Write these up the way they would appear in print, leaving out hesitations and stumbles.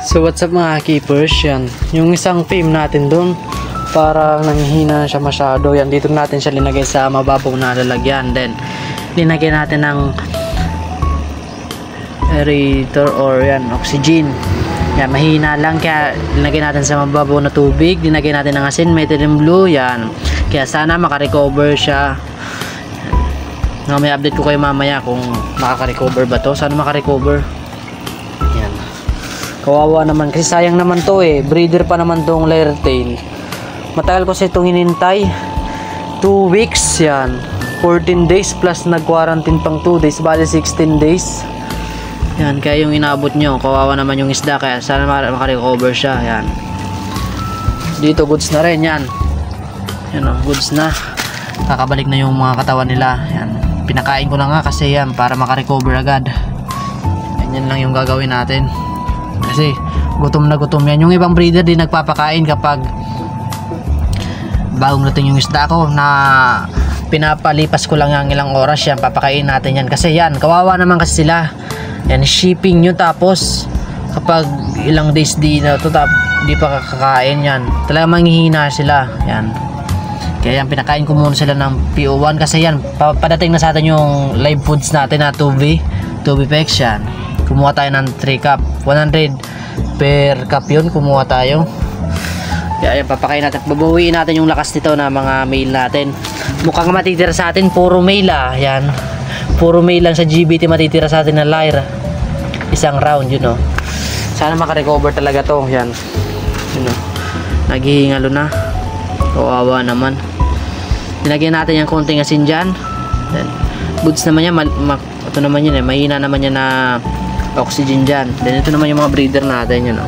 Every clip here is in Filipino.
So what's up mga keepers, yan yung isang fame natin dun, parang nanghihina siya masyado. Yan, dito natin siya linagay sa mababaw na lalagyan, then linagay natin ng aerator or yan, oxygen. Yan, mahina lang, kaya linagay natin sa mababaw na tubig, linagay natin ng asin, methylene blue, yan. Kaya sana makarecover siya. May update ko kayo mamaya kung makaka-recover ba to. Sana makarecover. Yan, kawawa naman kasi sayang naman to eh, breeder pa naman tong Laertail. Matagal ko itong hinintay, 2 weeks yan, 14 days plus nag-quarantine pang 2 days, bali 16 days. Yan, kaya yung inabot nyo, kawawa naman yung isda, kaya sana makarecover siya. Yan, dito goods na rin yan. Yan o, goods na, kakabalik na yung mga katawan nila. Yan, pinakain ko na nga kasi yan, para makarecover agad. Yan lang yung gagawin natin kasi gutom na gutom yan. Yung ibang breeder din nagpapakain kapag bagong natin yung isda ko, na pinapalipas ko lang yung ilang oras yan, papakain natin yan kasi yan, kawawa naman kasi sila. Yan, shipping nyo, tapos kapag ilang days di na to, di pa kakakain yan, talaga manghihina sila. Yan, kaya yan, pinakain ko muna sila ng PO1 kasi yan, padating na sa atin yung live foods natin na 2V packs. Yan, kumuha tayo ng 3 cup, 100 per cup yun, kumuha tayo. Kaya yan, papakain natin, babawiin natin yung lakas nito na mga male natin. Mukhang matitira sa atin puro male yan, puro male lang sa GBT matitira sa atin na Lyra, isang round yun o. Sana makarecover talaga to. Yan, yun o, naghihingalo na, kawawa naman. Nilagyan natin yung konting asin dyan. Then, goods naman yan, ito naman yun eh, mahina naman yan na oxygen dyan. Then ito naman yung mga breeder natin yun o.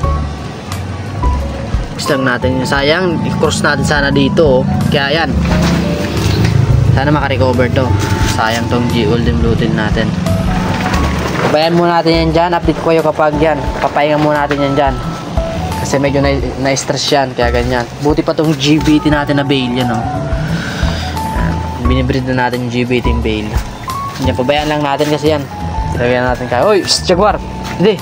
Gusto lang natin yun, sayang i-cross natin sana dito o. Kaya yan, sana makarecover to. Sayang tong Golden Blue Tail natin. Pabayaan muna natin yan dyan, update ko kayo kapag yan, papahinga muna natin yan dyan kasi medyo na-stress yan, kaya ganyan. Buti pa tong GBT natin na bale yan o. Binibreed na natin yung GBT yung bale yan, pabayaan lang natin kasi yan, ilagyan natin kaya. Oy, Jaguar, hindi,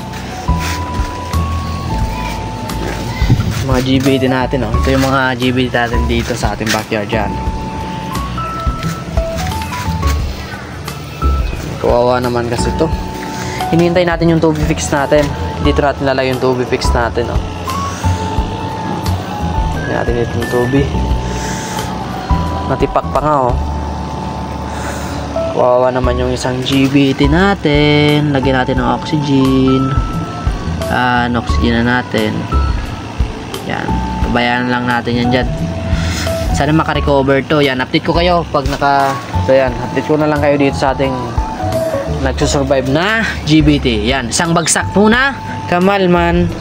mga GBT natin o. Ito yung mga GBT natin dito sa ating backyard dyan. Kawawa naman kasi ito. Hinihintay natin yung tubi fix natin. Dito natin lalagay yung tubi fix natin o. Hinihintay natin dito yung tubi. Natipak pa nga o. Kawawa naman yung isang GBT natin. Lagyan natin ng oxygen. Oxygen na natin. Yan, pabayaan lang natin yan dyan. Sana makarecover to. Yan, update ko kayo pag so yan, update ko na lang kayo dito sa ating nagsusurvive na GBT. Yan, isang bagsak muna, kamalman.